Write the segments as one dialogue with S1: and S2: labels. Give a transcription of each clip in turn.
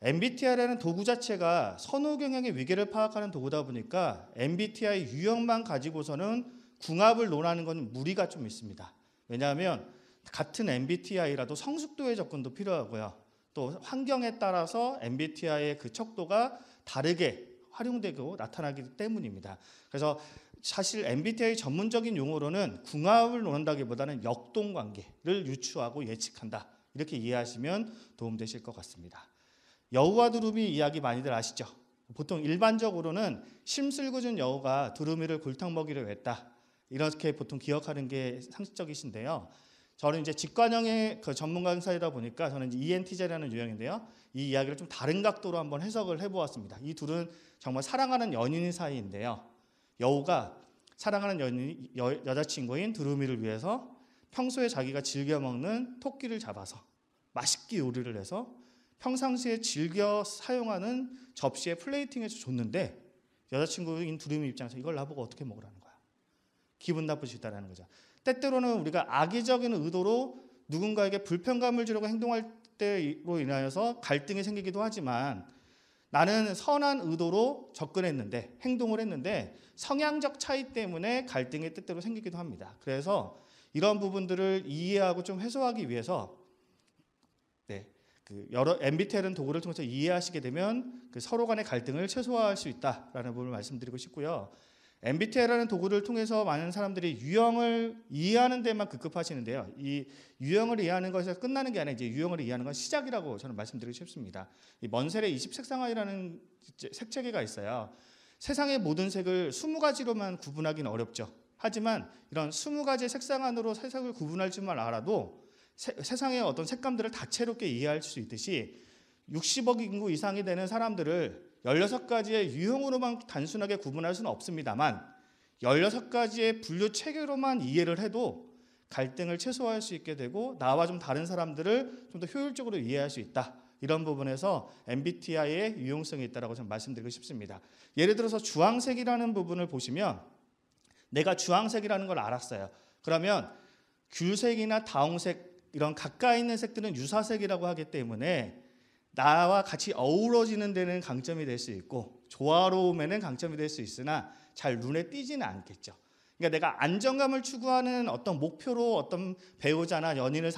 S1: MBTI라는 도구 자체가 선호 경향의 위계를 파악하는 도구다 보니까 MBTI 유형만 가지고서는 궁합을 논하는 건 무리가 좀 있습니다. 왜냐하면 같은 MBTI라도 성숙도의 접근도 필요하고요. 또 환경에 따라서 MBTI의 그 척도가 다르게 활용되고 나타나기 때문입니다. 그래서 사실 MBTI 전문적인 용어로는 궁합을 논한다기보다는 역동관계를 유추하고 예측한다. 이렇게 이해하시면 도움되실 것 같습니다. 여우와 두루미 이야기 많이들 아시죠? 보통 일반적으로는 심술궂은 여우가 두루미를 골탕 먹이려 했다. 이렇게 보통 기억하는 게 상식적이신데요. 저는 이제 직관형의 그 전문 강사이다 보니까 저는 ENTJ라는 유형인데요. 이 이야기를 좀 다른 각도로 한번 해석을 해보았습니다. 이 둘은 정말 사랑하는 연인 사이인데요. 여우가 사랑하는 여자친구인 두루미를 위해서 평소에 자기가 즐겨 먹는 토끼를 잡아서 맛있게 요리를 해서 평상시에 즐겨 사용하는 접시에 플레이팅해서 줬는데 여자친구인 두루미 입장에서 이걸 나보고 어떻게 먹으라는 거야. 기분 나쁠 수 있다는 거죠. 때때로는 우리가 악의적인 의도로 누군가에게 불편감을 주려고 행동할 때로 인하여서 갈등이 생기기도 하지만 나는 선한 의도로 접근했는데 행동을 했는데 성향적 차이 때문에 갈등이 때때로 생기기도 합니다. 그래서 이런 부분들을 이해하고 좀 해소하기 위해서 여러 MBTI라는 도구를 통해서 이해하시게 되면 그 서로 간의 갈등을 최소화할 수 있다라는 부분을 말씀드리고 싶고요. MBTI라는 도구를 통해서 많은 사람들이 유형을 이해하는 데만 급급하시는데요. 이 유형을 이해하는 것에서 끝나는 게 아니라 이제 유형을 이해하는 건 시작이라고 저는 말씀드리고 싶습니다. 이 먼셀의 20색상화이라는 색체계가 있어요. 세상의 모든 색을 20가지로만 구분하기는 어렵죠. 하지만 이런 20가지 색상 안으로 색을 구분할 줄만 알아도 세상의 어떤 색감들을 다채롭게 이해할 수 있듯이 60억 인구 이상이 되는 사람들을 16가지의 유형으로만 단순하게 구분할 수는 없습니다만 16가지의 분류 체계로만 이해를 해도 갈등을 최소화할 수 있게 되고 나와 좀 다른 사람들을 좀 더 효율적으로 이해할 수 있다. 이런 부분에서 MBTI의 유용성이 있다고 저는 말씀드리고 싶습니다. 예를 들어서 주황색이라는 부분을 보시면 내가 주황색이라는 걸 알았어요. 그러면 귤색이나 다홍색 이런 가까이 있는 색들은 유사색이라고 하기 때문에 나와 같이 어우러지는 데는 강점이 될 수 있고 조화로움에는 강점이 될 수 있으나 잘 눈에 띄지는 않겠죠. 그러니까 내가 안정감을 추구하는 어떤 목표로 어떤 배우자나 연인을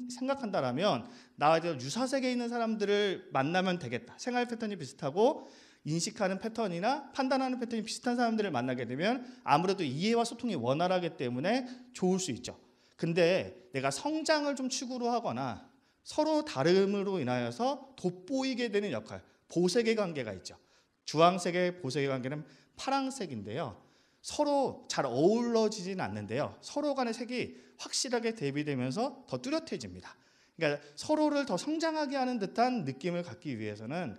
S1: 생각한다라면 나와 유사색에 있는 사람들을 만나면 되겠다. 생활 패턴이 비슷하고 인식하는 패턴이나 판단하는 패턴이 비슷한 사람들을 만나게 되면 아무래도 이해와 소통이 원활하기 때문에 좋을 수 있죠. 근데 내가 성장을 좀 추구로 하거나 서로 다름으로 인하여서 돋보이게 되는 역할, 보색의 관계가 있죠. 주황색의 보색의 관계는 파랑색인데요. 서로 잘 어우러지진 않는데요. 서로 간의 색이 확실하게 대비되면서 더 뚜렷해집니다. 그러니까 서로를 더 성장하게 하는 듯한 느낌을 갖기 위해서는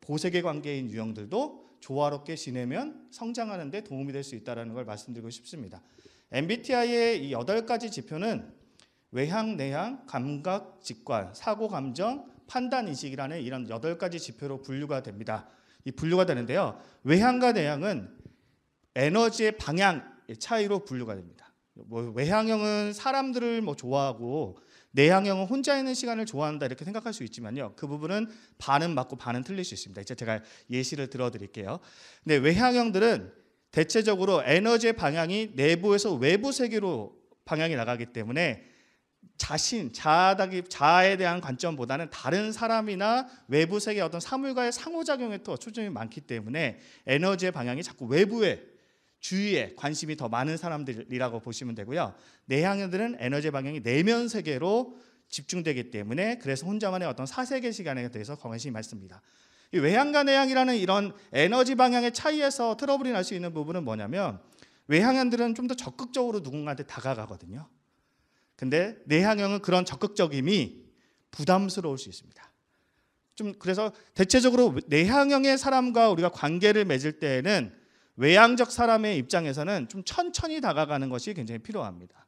S1: 보색의 관계인 유형들도 조화롭게 지내면 성장하는 데 도움이 될 수 있다는 걸 말씀드리고 싶습니다. MBTI의 이 8가지 지표는 외향, 내향, 감각, 직관, 사고, 감정, 판단, 인식이라는 이런 8가지 지표로 분류가 됩니다. 이 분류가 되는데요. 외향과 내향은 에너지의 방향의 차이로 분류가 됩니다. 외향형은 사람들을 좋아하고 내향형은 혼자 있는 시간을 좋아한다 이렇게 생각할 수 있지만요. 그 부분은 반은 맞고 반은 틀릴 수 있습니다. 이제 제가 예시를 들어드릴게요. 근데 외향형들은 대체적으로 에너지의 방향이 내부에서 외부 세계로 방향이 나가기 때문에 자아에 대한 관점보다는 다른 사람이나 외부 세계 어떤 사물과의 상호작용에 더 초점이 많기 때문에 에너지의 방향이 자꾸 외부에 주위에 관심이 더 많은 사람들이라고 보시면 되고요. 내향형들은 에너지 방향이 내면 세계로 집중되기 때문에 그래서 혼자만의 어떤 사세계 시간에 대해서 관심이 많습니다. 이 외향과 내향이라는 이런 에너지 방향의 차이에서 트러블이 날 수 있는 부분은 뭐냐면 외향형들은 좀 더 적극적으로 누군가한테 다가가거든요. 근데 내향형은 그런 적극적임이 부담스러울 수 있습니다. 좀 그래서 대체적으로 내향형의 사람과 우리가 관계를 맺을 때에는 외향적 사람의 입장에서는 좀 천천히 다가가는 것이 굉장히 필요합니다.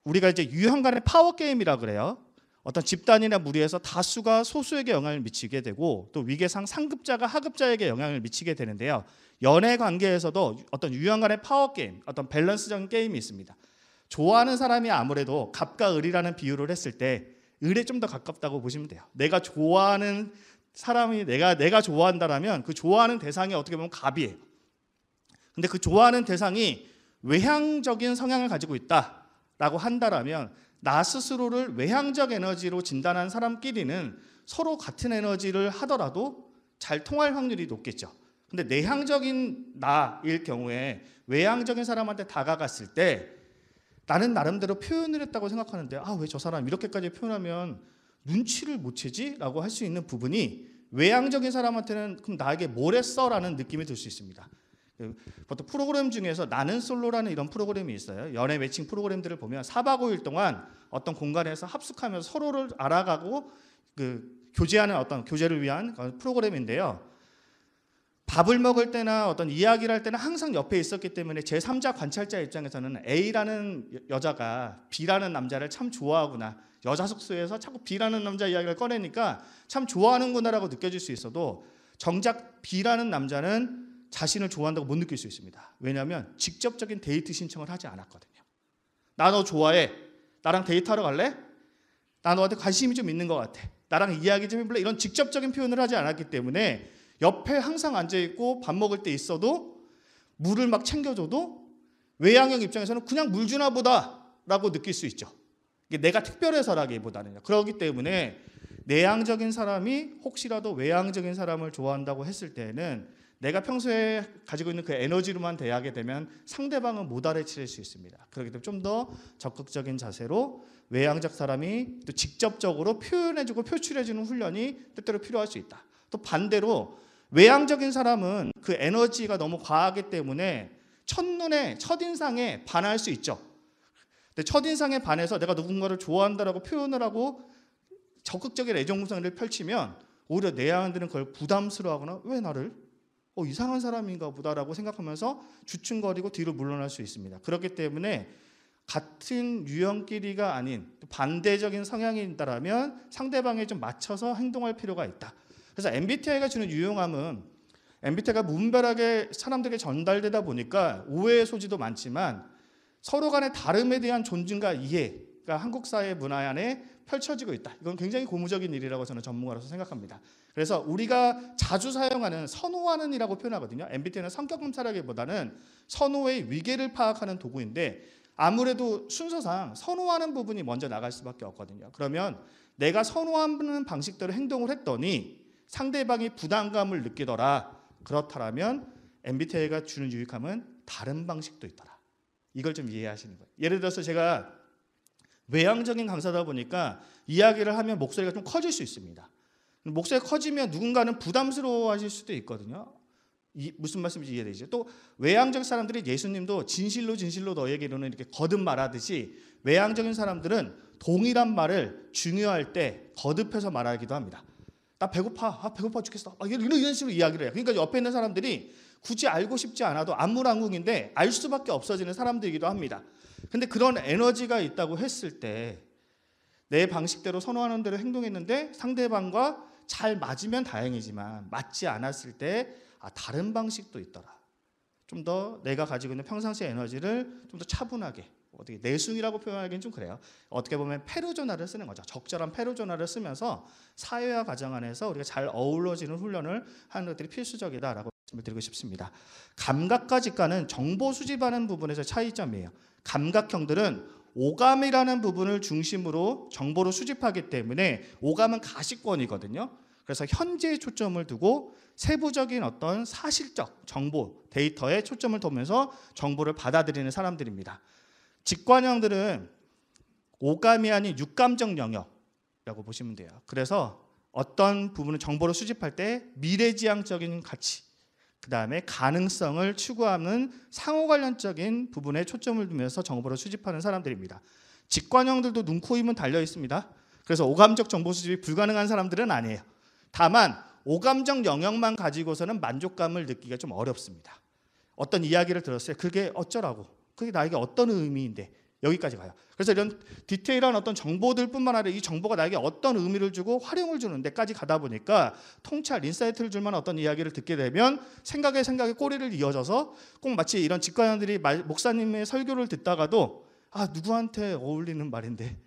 S1: 우리가 이제 유형 간의 파워 게임이라 그래요. 어떤 집단이나 무리에서 다수가 소수에게 영향을 미치게 되고 또 위계상 상급자가 하급자에게 영향을 미치게 되는데요. 연애 관계에서도 어떤 유형 간의 파워 게임, 어떤 밸런스적인 게임이 있습니다. 좋아하는 사람이 아무래도 갑과 을이라는 비유를 했을 때 을에 좀 더 가깝다고 보시면 돼요. 내가 좋아하는 사람이 내가 좋아한다라면 그 좋아하는 대상이 어떻게 보면 갑이에요. 근데 그 좋아하는 대상이 외향적인 성향을 가지고 있다라고 한다라면 나 스스로를 외향적 에너지로 진단한 사람끼리는 서로 같은 에너지를 하더라도 잘 통할 확률이 높겠죠. 근데 내향적인 나일 경우에 외향적인 사람한테 다가갔을 때 나는 나름대로 표현을 했다고 생각하는데 왜 저 사람 이렇게까지 표현하면 눈치를 못 채지? 라고 할 수 있는 부분이 외향적인 사람한테는 그럼 나에게 뭘 했어? 라는 느낌이 들 수 있습니다. 보통 프로그램 중에서 나는 솔로라는 이런 프로그램이 있어요. 연애 매칭 프로그램들을 보면 4박 5일 동안 어떤 공간에서 합숙하면서 서로를 알아가고 교제하는 어떤 교제를 위한 프로그램인데요. 밥을 먹을 때나 어떤 이야기를 할 때는 항상 옆에 있었기 때문에 제3자 관찰자 입장에서는 A라는 여자가 B라는 남자를 참 좋아하구나, 여자 숙소에서 자꾸 B라는 남자 이야기를 꺼내니까 참 좋아하는구나라고 느껴질 수 있어도 정작 B라는 남자는 자신을 좋아한다고 못 느낄 수 있습니다. 왜냐하면 직접적인 데이트 신청을 하지 않았거든요. 나 너 좋아해. 나랑 데이트하러 갈래? 나 너한테 관심이 좀 있는 것 같아. 나랑 이야기 좀 해볼래? 이런 직접적인 표현을 하지 않았기 때문에 옆에 항상 앉아있고 밥 먹을 때 있어도 물을 막 챙겨줘도 외향형 입장에서는 그냥 물 주나 보다라고 느낄 수 있죠. 이게 내가 특별해서라기보다는. 그렇기 때문에 내향적인 사람이 혹시라도 외향적인 사람을 좋아한다고 했을 때는 내가 평소에 가지고 있는 그 에너지로만 대하게 되면 상대방은 못 알아챌 수 있습니다. 그렇기 때문에 좀 더 적극적인 자세로 외향적 사람이 또 직접적으로 표현해주고 표출해주는 훈련이 때때로 필요할 수 있다. 또 반대로 외향적인 사람은 그 에너지가 너무 과하기 때문에 첫눈에 첫인상에 반할 수 있죠. 근데 첫인상에 반해서 내가 누군가를 좋아한다라고 표현을 하고 적극적인 애정구상을 펼치면 오히려 내향들은 그걸 부담스러워하거나 왜 나를 이상한 사람인가 보다라고 생각하면서 주춤거리고 뒤로 물러날 수 있습니다. 그렇기 때문에 같은 유형끼리가 아닌 반대적인 성향이다라면 상대방에 좀 맞춰서 행동할 필요가 있다. 그래서 MBTI가 주는 유용함은 MBTI가 무분별하게 사람들에게 전달되다 보니까 오해의 소지도 많지만 서로 간의 다름에 대한 존중과 이해가 한국 사회 문화 안에 펼쳐지고 있다. 이건 굉장히 고무적인 일이라고 저는 전문가로서 생각합니다. 그래서 우리가 자주 사용하는 선호하는 이라고 표현하거든요. MBTI는 성격 검사라기보다는 선호의 위계를 파악하는 도구인데 아무래도 순서상 선호하는 부분이 먼저 나갈 수밖에 없거든요. 그러면 내가 선호하는 방식대로 행동을 했더니 상대방이 부담감을 느끼더라. 그렇다면 MBTI가 주는 유익함은 다른 방식도 있더라. 이걸 좀 이해하시는 거예요. 예를 들어서 제가 외향적인 강사다 보니까 이야기를 하면 목소리가 좀 커질 수 있습니다. 목소리가 커지면 누군가는 부담스러워하실 수도 있거든요. 무슨 말씀인지 이해되죠? 또 외향적 사람들이 예수님도 진실로 너에게 이르는 이렇게 거듭 말하듯이 외향적인 사람들은 동일한 말을 중요할 때 거듭해서 말하기도 합니다. 나 배고파, 배고파 죽겠어. 이런 식으로 이야기를 해요. 그러니까 옆에 있는 사람들이 굳이 알고 싶지 않아도 안물안궁인데 알 수밖에 없어지는 사람들이기도 합니다. 근데 그런 에너지가 있다고 했을 때 내 방식대로 선호하는 대로 행동했는데 상대방과 잘 맞으면 다행이지만 맞지 않았을 때 다른 방식도 있더라. 좀 더 내가 가지고 있는 평상시 에너지를 좀 더 차분하게 어떻게 내숭이라고 표현하기는 좀 그래요. 어떻게 보면 페르조나를 쓰는 거죠. 적절한 페르조나를 쓰면서 사회와 가정 안에서 우리가 잘 어우러지는 훈련을 하는 것들이 필수적이다라고 말씀을 드리고 싶습니다. 감각과 직관은 정보 수집하는 부분에서 차이점이에요. 감각형들은 오감이라는 부분을 중심으로 정보를 수집하기 때문에 오감은 가시권이거든요. 그래서 현재에 초점을 두고 세부적인 어떤 사실적 정보, 데이터에 초점을 두면서 정보를 받아들이는 사람들입니다. 직관형들은 오감이 아닌 육감적 영역이라고 보시면 돼요. 그래서 어떤 부분을 정보를 수집할 때 미래지향적인 가치, 그 다음에 가능성을 추구하는 상호 관련적인 부분에 초점을 두면서 정보를 수집하는 사람들입니다. 직관형들도 눈, 코, 입은 달려 있습니다. 그래서 오감적 정보 수집이 불가능한 사람들은 아니에요. 다만 오감적 영역만 가지고서는 만족감을 느끼기가 좀 어렵습니다. 어떤 이야기를 들었어요. 그게 어쩌라고? 그게 나에게 어떤 의미인데? 여기까지 가요. 그래서 이런 디테일한 어떤 정보들뿐만 아니라 이 정보가 나에게 어떤 의미를 주고 활용을 주는 데까지 가다 보니까 통찰, 인사이트를 줄 만한 어떤 이야기를 듣게 되면 생각에 꼬리를 이어져서 꼭 마치 이런 직관형들이 목사님의 설교를 듣다가도 누구한테 어울리는 말인데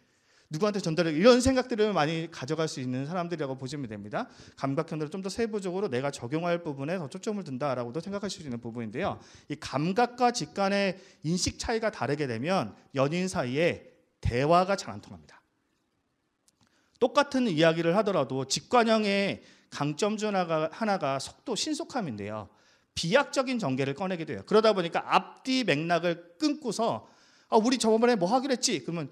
S1: 누구한테 전달해 이런 생각들을 많이 가져갈 수 있는 사람들이라고 보시면 됩니다. 감각형들은 좀 더 세부적으로 내가 적용할 부분에 더 초점을 둔다라고도 생각하실 수 있는 부분인데요. 이 감각과 직관의 인식 차이가 다르게 되면 연인 사이에 대화가 잘 안 통합니다. 똑같은 이야기를 하더라도 직관형의 강점 중 하나가 속도, 신속함인데요. 비약적인 전개를 꺼내게 돼요. 그러다 보니까 앞뒤 맥락을 끊고서 우리 저번에 뭐 하기로 했지? 그러면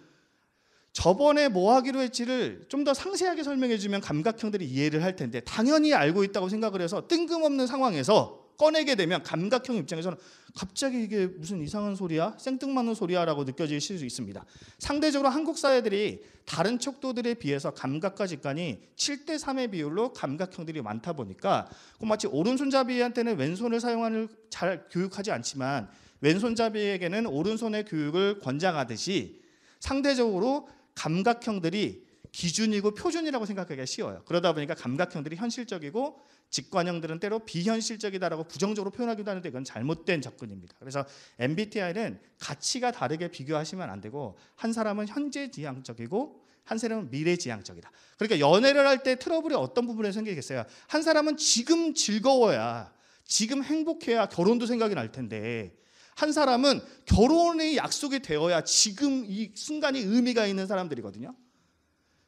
S1: 저번에 뭐 하기로 했지를 좀 더 상세하게 설명해 주면 감각형들이 이해를 할 텐데 당연히 알고 있다고 생각을 해서 뜬금없는 상황에서 꺼내게 되면 감각형 입장에서는 갑자기 이게 무슨 이상한 소리야? 생뚱맞는 소리야? 라고 느껴질 수 있습니다. 상대적으로 한국 사회들이 다른 척도들에 비해서 감각과 직관이 7대 3의 비율로 감각형들이 많다 보니까 마치 오른손잡이한테는 왼손을 사용하는 잘 교육하지 않지만 왼손잡이에게는 오른손의 교육을 권장하듯이 상대적으로 감각형들이 기준이고 표준이라고 생각하기가 쉬워요. 그러다 보니까 감각형들이 현실적이고 직관형들은 때로 비현실적이다라고 부정적으로 표현하기도 하는데 이건 잘못된 접근입니다. 그래서 MBTI는 가치가 다르게 비교하시면 안 되고 한 사람은 현재지향적이고 한 사람은 미래지향적이다. 그러니까 연애를 할 때 트러블이 어떤 부분에 생기겠어요? 한 사람은 지금 즐거워야, 지금 행복해야 결혼도 생각이 날 텐데 한 사람은 결혼의 약속이 되어야 지금 이 순간이 의미가 있는 사람들이거든요.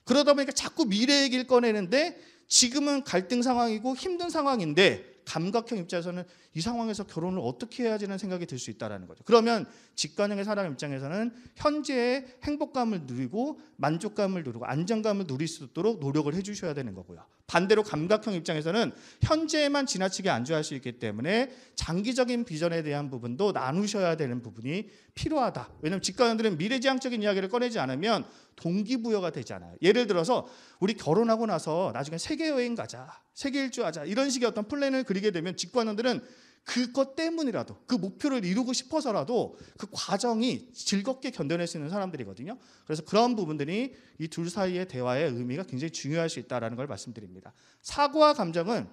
S1: 그러다 보니까 자꾸 미래 얘기를 꺼내는데 지금은 갈등 상황이고 힘든 상황인데 감각형 입장에서는 이 상황에서 결혼을 어떻게 해야지라는 생각이 들 수 있다는 거죠. 그러면 직관형의 사람 입장에서는 현재의 행복감을 누리고 만족감을 누리고 안정감을 누릴 수 있도록 노력을 해주셔야 되는 거고요. 반대로 감각형 입장에서는 현재에만 지나치게 안주할 수 있기 때문에 장기적인 비전에 대한 부분도 나누셔야 되는 부분이 필요하다. 왜냐하면 직관형들은 미래지향적인 이야기를 꺼내지 않으면 동기부여가 되지 않아요. 예를 들어서 우리 결혼하고 나서 나중에 세계 여행 가자, 세계 일주하자 이런 식의 어떤 플랜을 그리게 되면 직관형들은 그것 때문이라도 그 목표를 이루고 싶어서라도 그 과정이 즐겁게 견뎌낼 수 있는 사람들이거든요. 그래서 그런 부분들이 이 둘 사이의 대화의 의미가 굉장히 중요할 수 있다는 걸 말씀드립니다. 사고와 감정은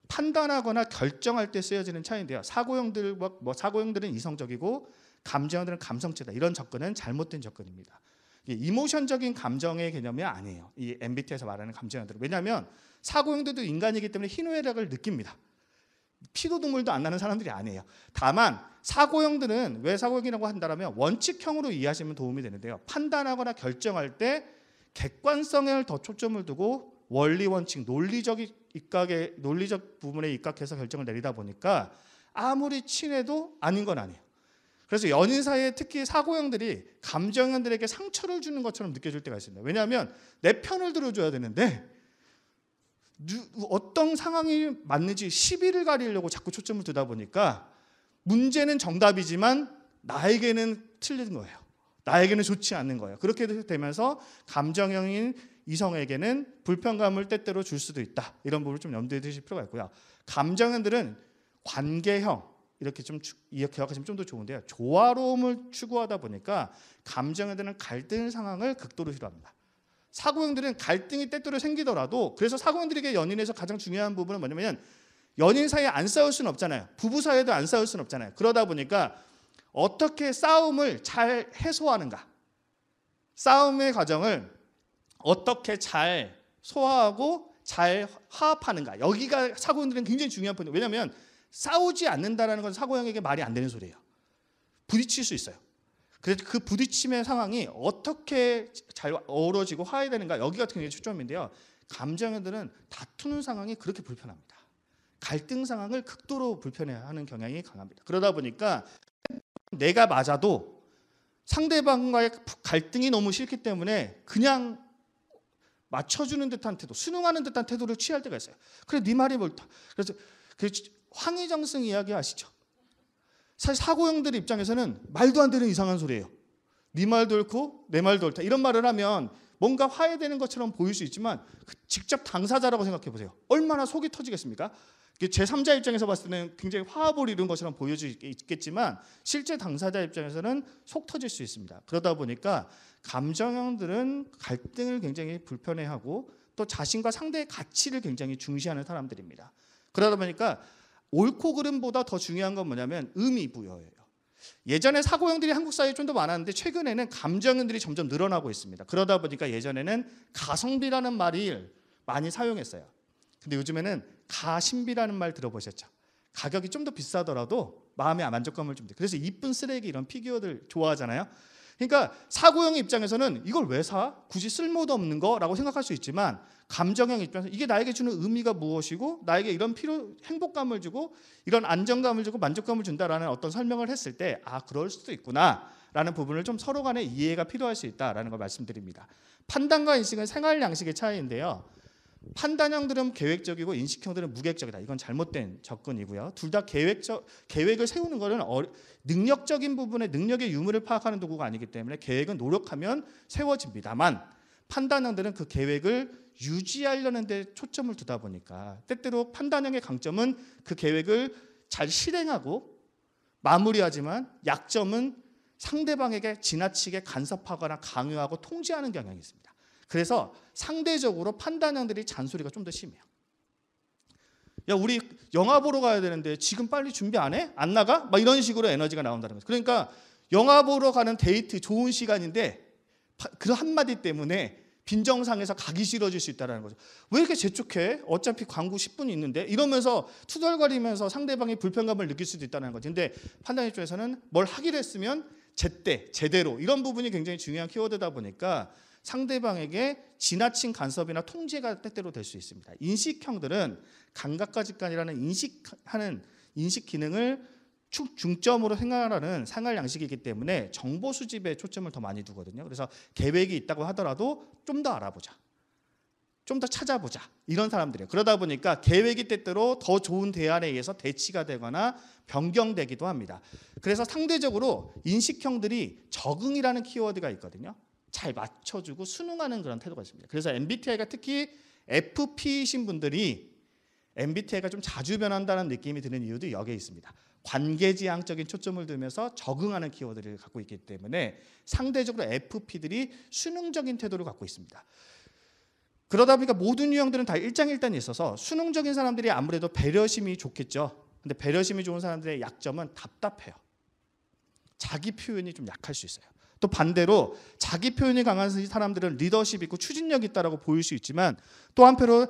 S1: 판단하거나 결정할 때 쓰여지는 차이인데요. 사고형들은 이성적이고 감정형들은 감성적이다. 이런 접근은 잘못된 접근입니다. 이모션적인 감정의 개념이 아니에요. 이 MBTI에서 말하는 감정형들은. 왜냐하면 사고형들도 인간이기 때문에 희노애락을 느낍니다. 피도 눈물도 안 나는 사람들이 아니에요. 다만 사고형들은 왜 사고형이라고 한다면 원칙형으로 이해하시면 도움이 되는데요. 판단하거나 결정할 때 객관성에 더 초점을 두고 원리 원칙, 논리적 부분에 입각해서 결정을 내리다 보니까 아무리 친해도 아닌 건 아니에요. 그래서 연인 사이에 특히 사고형들이 감정형들에게 상처를 주는 것처럼 느껴질 때가 있습니다. 왜냐하면 내 편을 들어줘야 되는데 어떤 상황이 맞는지 시비를 가리려고 자꾸 초점을 두다 보니까 문제는 정답이지만 나에게는 틀린 거예요. 나에게는 좋지 않는 거예요. 그렇게 되면서 감정형인 이성에게는 불편감을 때때로 줄 수도 있다. 이런 부분을 좀 염두에 두실 필요가 있고요. 감정형들은 관계형 이렇게 좀 기억하시면 좀 더 좋은데요. 조화로움을 추구하다 보니까 감정형들은 갈등 상황을 극도로 싫어합니다. 사고형들은 갈등이 때때로 생기더라도 그래서 사고형들에게 연인에서 가장 중요한 부분은 뭐냐면 연인 사이에 안 싸울 수는 없잖아요. 부부 사이에도 안 싸울 수는 없잖아요. 그러다 보니까 어떻게 싸움을 잘 해소하는가, 싸움의 과정을 어떻게 잘 소화하고 잘 화합하는가, 여기가 사고형들은 굉장히 중요한 포인트예요. 왜냐하면 싸우지 않는다는 건 사고형에게 말이 안 되는 소리예요. 부딪힐 수 있어요. 그래서 그 부딪힘의 상황이 어떻게 잘 어우러지고 화해되는가, 여기가 굉장히 초점인데요. 감정형들은 다투는 상황이 그렇게 불편합니다. 갈등 상황을 극도로 불편해하는 경향이 강합니다. 그러다 보니까 내가 맞아도 상대방과의 갈등이 너무 싫기 때문에 그냥 맞춰주는 듯한 태도, 순응하는 듯한 태도를 취할 때가 있어요. 그래, 네 말이 옳다. 그래서 황희정승 이야기 아시죠? 사실 사고형들 입장에서는 말도 안 되는 이상한 소리예요. 네 말도 옳고 내 말도 옳다. 이런 말을 하면 뭔가 화해되는 것처럼 보일 수 있지만 직접 당사자라고 생각해 보세요. 얼마나 속이 터지겠습니까? 제3자 입장에서 봤을 때는 굉장히 화합을 이룬 것처럼 보여지겠지만 실제 당사자 입장에서는 속 터질 수 있습니다. 그러다 보니까 감정형들은 갈등을 굉장히 불편해하고 또 자신과 상대의 가치를 굉장히 중시하는 사람들입니다. 그러다 보니까 옳고 그름보다 더 중요한 건 뭐냐면 의미 부여예요. 예전에 사고형들이 한국 사회에 좀 더 많았는데 최근에는 감정형들이 점점 늘어나고 있습니다. 그러다 보니까 예전에는 가성비라는 말을 많이 사용했어요. 근데 요즘에는 가심비라는 말 들어보셨죠? 가격이 좀 더 비싸더라도 마음의 만족감을 줍니다. 그래서 이쁜 쓰레기 이런 피규어들 좋아하잖아요. 그러니까 사고형 입장에서는 이걸 왜 사? 굳이 쓸모도 없는 거라고 생각할 수 있지만 감정형 입장에서 이게 나에게 주는 의미가 무엇이고 나에게 이런 행복감을 주고 이런 안정감을 주고 만족감을 준다라는 어떤 설명을 했을 때 그럴 수도 있구나라는 부분을 좀 서로 간의 이해가 필요할 수 있다라는 걸 말씀드립니다. 판단과 인식은 생활 양식의 차이인데요. 판단형들은 계획적이고 인식형들은 무계획적이다. 이건 잘못된 접근이고요. 둘 다 계획을 세우는 것은 능력적인 부분의 능력의 유무를 파악하는 도구가 아니기 때문에 계획은 노력하면 세워집니다만 판단형들은 그 계획을 유지하려는 데 초점을 두다 보니까 때때로 판단형의 강점은 그 계획을 잘 실행하고 마무리하지만 약점은 상대방에게 지나치게 간섭하거나 강요하고 통제하는 경향이 있습니다. 그래서 상대적으로 판단형들이 잔소리가 좀 더 심해요. 야, 우리 영화 보러 가야 되는데 지금 빨리 준비 안 해? 안 나가? 막 이런 식으로 에너지가 나온다는 거죠. 그러니까 영화 보러 가는 데이트 좋은 시간인데 그 한마디 때문에 빈정상에서 가기 싫어질 수 있다는 거죠. 왜 이렇게 재촉해? 어차피 광고 10분이 있는데 이러면서 투덜거리면서 상대방이 불편감을 느낄 수도 있다는 거죠. 근데 판단 입장에서는 뭘 하기로 했으면 제때, 제대로 이런 부분이 굉장히 중요한 키워드다 보니까 상대방에게 지나친 간섭이나 통제가 때때로 될 수 있습니다. 인식형들은 감각과 직관이라는 인식 기능을 중점으로 생각하는 생활 양식이기 때문에 정보 수집에 초점을 더 많이 두거든요. 그래서 계획이 있다고 하더라도 좀 더 알아보자, 좀 더 찾아보자 이런 사람들이에요. 그러다 보니까 계획이 때때로 더 좋은 대안에 의해서 대치가 되거나 변경되기도 합니다. 그래서 상대적으로 인식형들이 적응이라는 키워드가 있거든요. 잘 맞춰주고 순응하는 그런 태도가 있습니다. 그래서 MBTI가 특히 FP이신 분들이 MBTI가 좀 자주 변한다는 느낌이 드는 이유도 여기에 있습니다. 관계지향적인 초점을 두면서 적응하는 키워드를 갖고 있기 때문에 상대적으로 FP들이 순응적인 태도를 갖고 있습니다. 그러다 보니까 모든 유형들은 다 일장일단이 있어서 순응적인 사람들이 아무래도 배려심이 좋겠죠. 근데 배려심이 좋은 사람들의 약점은 답답해요. 자기 표현이 좀 약할 수 있어요. 또 반대로 자기 표현이 강한 사람들은 리더십 있고 추진력 있다라고 보일 수 있지만 또 한편으로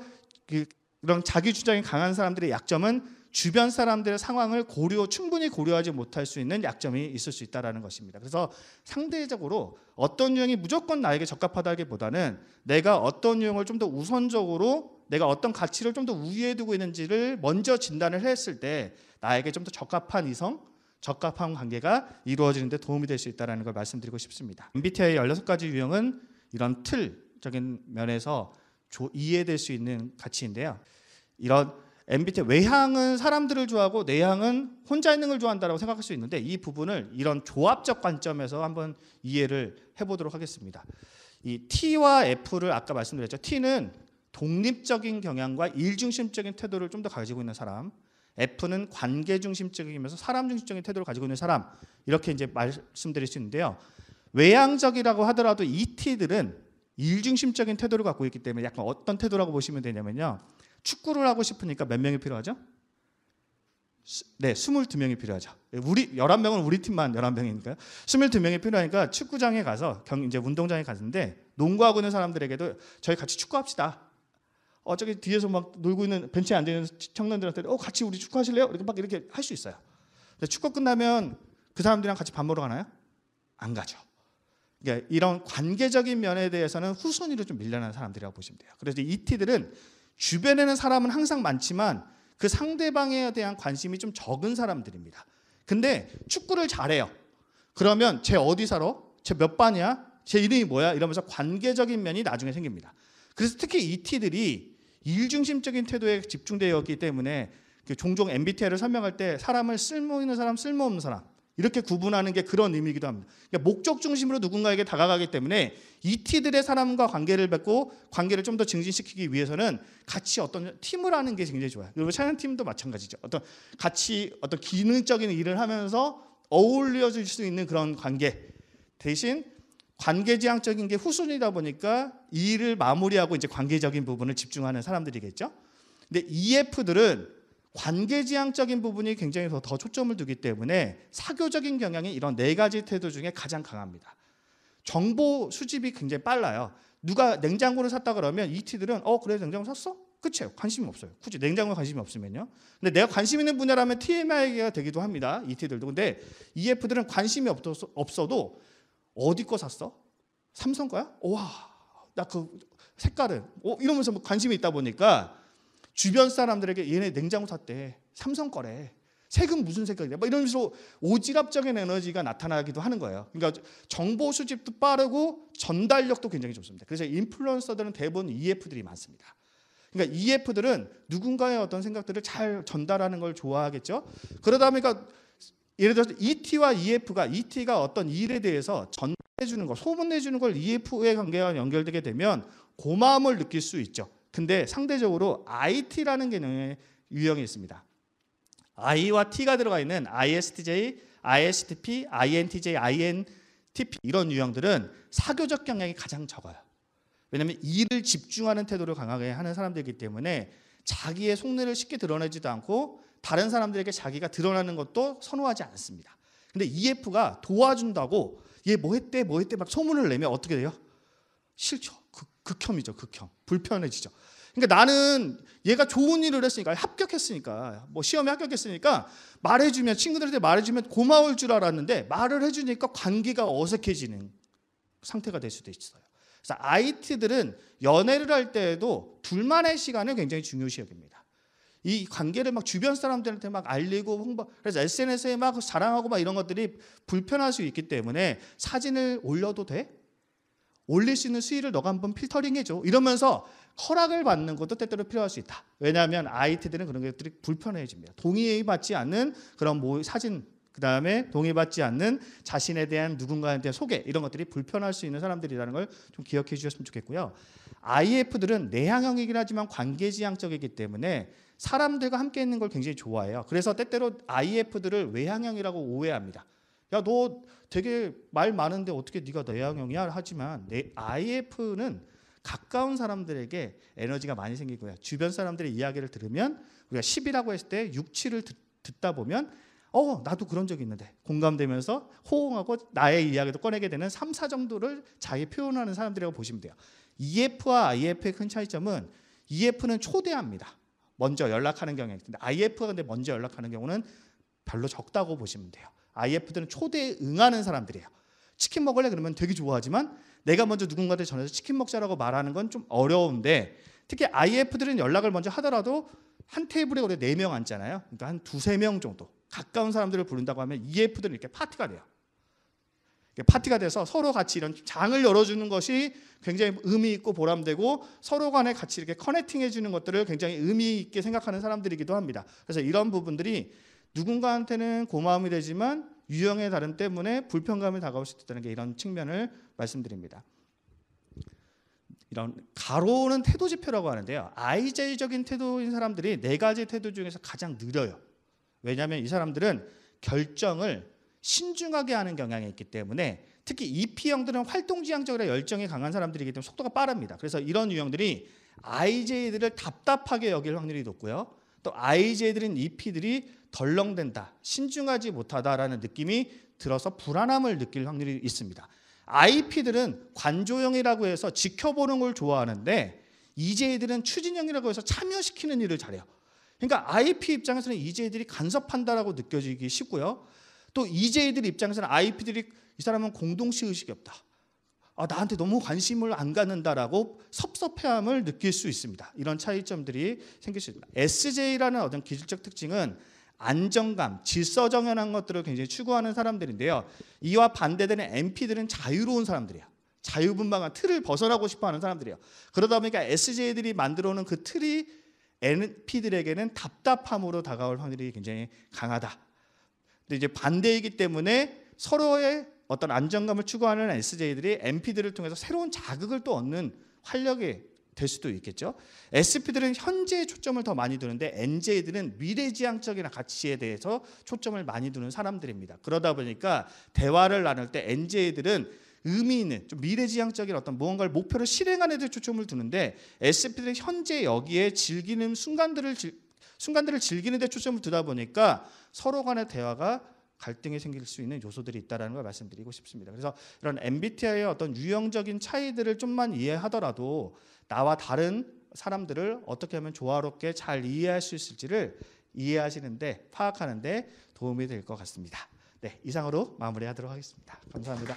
S1: 이런 자기 주장이 강한 사람들의 약점은 주변 사람들의 상황을 충분히 고려하지 못할 수 있는 약점이 있을 수 있다는 것입니다. 그래서 상대적으로 어떤 유형이 무조건 나에게 적합하다기보다는 내가 어떤 유형을 좀 더 우선적으로 내가 어떤 가치를 좀 더 우위에 두고 있는지를 먼저 진단을 했을 때 나에게 좀 더 적합한 이성, 적합한 관계가 이루어지는 데 도움이 될 수 있다는 걸 말씀드리고 싶습니다. MBTI 16가지 유형은 이런 틀적인 면에서 이해될 수 있는 가치인데요. 이런 MBTI 외향은 사람들을 좋아하고 내향은 혼자 있는 걸 좋아한다고 생각할 수 있는데 이 부분을 이런 조합적 관점에서 한번 이해를 해보도록 하겠습니다. 이 T와 F를 아까 말씀드렸죠. T는 독립적인 경향과 일중심적인 태도를 좀 더 가지고 있는 사람, F는 관계 중심적이면서 사람 중심적인 태도를 가지고 있는 사람, 이렇게 이제 말씀드릴 수 있는데요. 외향적이라고 하더라도 이 T들은 일중심적인 태도를 갖고 있기 때문에 약간 어떤 태도라고 보시면 되냐면요. 축구를 하고 싶으니까 몇 명이 필요하죠? 네, 22명이 필요하죠. 우리 11명은 우리 팀만 11명이니까요. 22명이 필요하니까 축구장에 가서 이제 운동장에 갔는데 농구하고 있는 사람들에게도 저희 같이 축구합시다. 저기 뒤에서 막 놀고 있는 벤치에 앉아 있는 청년들한테 같이 우리 축구하실래요? 이렇게 막 이렇게 할 수 있어요. 근데 축구 끝나면 그 사람들이랑 같이 밥 먹으러 가나요? 안 가죠. 그러니까 이런 관계적인 면에 대해서는 후순위로 좀 밀려나는 사람들이라고 보시면 돼요. 그래서 이 T들은 주변에는 사람은 항상 많지만 그 상대방에 대한 관심이 좀 적은 사람들입니다. 근데 축구를 잘해요. 그러면 쟤 어디 살아? 쟤 몇 반이야? 쟤 이름이 뭐야? 이러면서 관계적인 면이 나중에 생깁니다. 그래서 특히 이 T들이 일중심적인 태도에 집중되어 있기 때문에 종종 MBTI를 설명할 때 사람을 쓸모 있는 사람, 쓸모없는 사람 이렇게 구분하는 게 그런 의미이기도 합니다. 그러니까 목적 중심으로 누군가에게 다가가기 때문에 이 T들의 사람과 관계를 맺고 관계를 좀 더 증진시키기 위해서는 같이 어떤 팀을 하는 게 굉장히 좋아요. 그리고 차량팀도 마찬가지죠. 같이 어떤 기능적인 일을 하면서 어울려질 수 있는 그런 관계 대신 관계지향적인 게 후순위다 보니까 이 일을 마무리하고 이제 관계적인 부분을 집중하는 사람들이겠죠. 근데 EF들은 관계지향적인 부분이 굉장히 더 초점을 두기 때문에 사교적인 경향이 이런 네 가지 태도 중에 가장 강합니다. 정보 수집이 굉장히 빨라요. 누가 냉장고를 샀다 그러면 이 T들은 그래 냉장고 샀어? 끝이에요. 관심이 없어요. 굳이 냉장고에 관심이 없으면요. 근데 내가 관심 있는 분야라면 TMI가 되기도 합니다. 이 T들도. 근데 EF들은 관심이 없어도 어디 거 샀어? 삼성 거야? 와, 나 그 색깔은 이러면서 뭐 관심이 있다 보니까 주변 사람들에게 얘네 냉장고 샀대. 삼성 거래. 색은 무슨 색깔이야? 막 이러면서 오지랖적인 에너지가 나타나기도 하는 거예요. 그러니까 정보 수집도 빠르고 전달력도 굉장히 좋습니다. 그래서 인플루언서들은 대부분 EF들이 많습니다. 그러니까 EF들은 누군가의 어떤 생각들을 잘 전달하는 걸 좋아하겠죠. 그러다 보니까 예를 들어서 ET와 EF가 ET가 어떤 일에 대해서 전달해주는 거, 소문내주는 걸 EF의 관계와 연결되게 되면 고마움을 느낄 수 있죠. 근데 상대적으로 IT라는 개념의 유형이 있습니다. I와 T가 들어가 있는 ISTJ, ISTP, INTJ, INTP 이런 유형들은 사교적 경향이 가장 적어요. 왜냐하면 일을 집중하는 태도를 강하게 하는 사람들이기 때문에 자기의 속내를 쉽게 드러내지도 않고 다른 사람들에게 자기가 드러나는 것도 선호하지 않습니다. 근데 EF가 도와준다고 얘 뭐 했대 막 소문을 내면 어떻게 돼요? 싫죠. 극혐이죠. 극혐. 불편해지죠. 그러니까 나는 얘가 좋은 일을 했으니까 합격했으니까 뭐 시험에 합격했으니까 말해주면 친구들한테 말해주면 고마울 줄 알았는데 말을 해주니까 관계가 어색해지는 상태가 될 수도 있어요. 그래서 IT들은 연애를 할 때에도 둘만의 시간을 굉장히 중요시 여깁니다. 이 관계를 막 주변 사람들한테 막 알리고 홍보, 그래서 SNS에 막 자랑하고 막 이런 것들이 불편할 수 있기 때문에 사진을 올려도 돼? 올릴 수 있는 수위를 너가 한번 필터링해줘. 이러면서 허락을 받는 것도 때때로 필요할 수 있다. 왜냐하면 IT들은 그런 것들이 불편해집니다. 동의받지 않는 그런 사진, 그 다음에 동의받지 않는 자신에 대한 누군가한테 소개 이런 것들이 불편할 수 있는 사람들이라는 걸 좀 기억해 주셨으면 좋겠고요. IF들은 내향형이긴 하지만 관계지향적이기 때문에 사람들과 함께 있는 걸 굉장히 좋아해요. 그래서 때때로 IF들을 외향형이라고 오해합니다. 야, 너 되게 말 많은데 어떻게 네가 내향형이야? 하지만 IF는 가까운 사람들에게 에너지가 많이 생기고요. 주변 사람들의 이야기를 들으면 우리가 10이라고 했을 때 6, 7을 듣다 보면 나도 그런 적이 있는데 공감되면서 호응하고 나의 이야기도 꺼내게 되는 3, 4 정도를 자기 표현하는 사람들이라고 보시면 돼요. EF와 IF의 큰 차이점은 EF는 초대합니다. 먼저 연락하는 경향이 있는데 IF가 근데 먼저 연락하는 경우는 별로 적다고 보시면 돼요. IF들은 초대에 응하는 사람들이에요. 치킨 먹을래? 그러면 되게 좋아하지만 내가 먼저 누군가한테 전해서 치킨 먹자라고 말하는 건 좀 어려운데 특히 IF들은 연락을 먼저 하더라도 한 테이블에 우리 4명 앉잖아요. 그러니까 한 2-3명 정도 가까운 사람들을 부른다고 하면 EF들은 이렇게 파티가 돼요. 파티가 돼서 서로 같이 이런 장을 열어주는 것이 굉장히 의미 있고 보람되고 서로 간에 같이 이렇게 커넥팅해 주는 것들을 굉장히 의미 있게 생각하는 사람들이기도 합니다. 그래서 이런 부분들이 누군가한테는 고마움이 되지만 유형의 다름 때문에 불편감이 다가올 수 있다는 게 이런 측면을 말씀드립니다. 이런 가로는 태도 지표라고 하는데요. IJ적인 태도인 사람들이 4가지 태도 중에서 가장 느려요. 왜냐하면 이 사람들은 결정을 신중하게 하는 경향이 있기 때문에 특히 EP형들은 활동지향적이라 열정이 강한 사람들이기 때문에 속도가 빠릅니다. 그래서 이런 유형들이 IJ들을 답답하게 여길 확률이 높고요. 또 IJ들은 EP들이 덜렁댄다, 신중하지 못하다라는 느낌이 들어서 불안함을 느낄 확률이 있습니다. IP들은 관조형이라고 해서 지켜보는 걸 좋아하는데 EJ들은 추진형이라고 해서 참여시키는 일을 잘해요. 그러니까 IP 입장에서는 EJ들이 간섭한다라고 느껴지기 쉽고요. 또 EJ들 입장에서는 IP들이 이 사람은 공동체 의식이 없다. 나한테 너무 관심을 안 갖는다라고 섭섭해함을 느낄 수 있습니다. 이런 차이점들이 생길 수 있습니다. SJ라는 어떤 기질적 특징은 안정감, 질서정연한 것들을 굉장히 추구하는 사람들인데요. 이와 반대되는 MP들은 자유로운 사람들이에요. 자유분방한 틀을 벗어나고 싶어하는 사람들이에요. 그러다 보니까 SJ들이 만들어 놓은 그 틀이 NP들에게는 답답함으로 다가올 확률이 굉장히 강하다. 근데 이제 반대이기 때문에 서로의 어떤 안정감을 추구하는 SJ들이 MP들을 통해서 새로운 자극을 또 얻는 활력이 될 수도 있겠죠. SP들은 현재에 초점을 더 많이 두는데 NJ들은 미래지향적인 가치에 대해서 초점을 많이 두는 사람들입니다. 그러다 보니까 대화를 나눌 때 NJ들은 의미 있는 좀 미래지향적인 어떤 무언가를 목표를 실행하는 데 초점을 두는데 SP들은 현재 여기에 즐기는 순간들을 즐기는 데 초점을 두다 보니까 서로 간의 대화가 갈등이 생길 수 있는 요소들이 있다는 걸 말씀드리고 싶습니다. 그래서 이런 MBTI의 어떤 유형적인 차이들을 좀만 이해하더라도 나와 다른 사람들을 어떻게 하면 조화롭게 잘 이해할 수 있을지를 이해하시는데, 파악하는데 도움이 될 것 같습니다. 네, 이상으로 마무리하도록 하겠습니다. 감사합니다.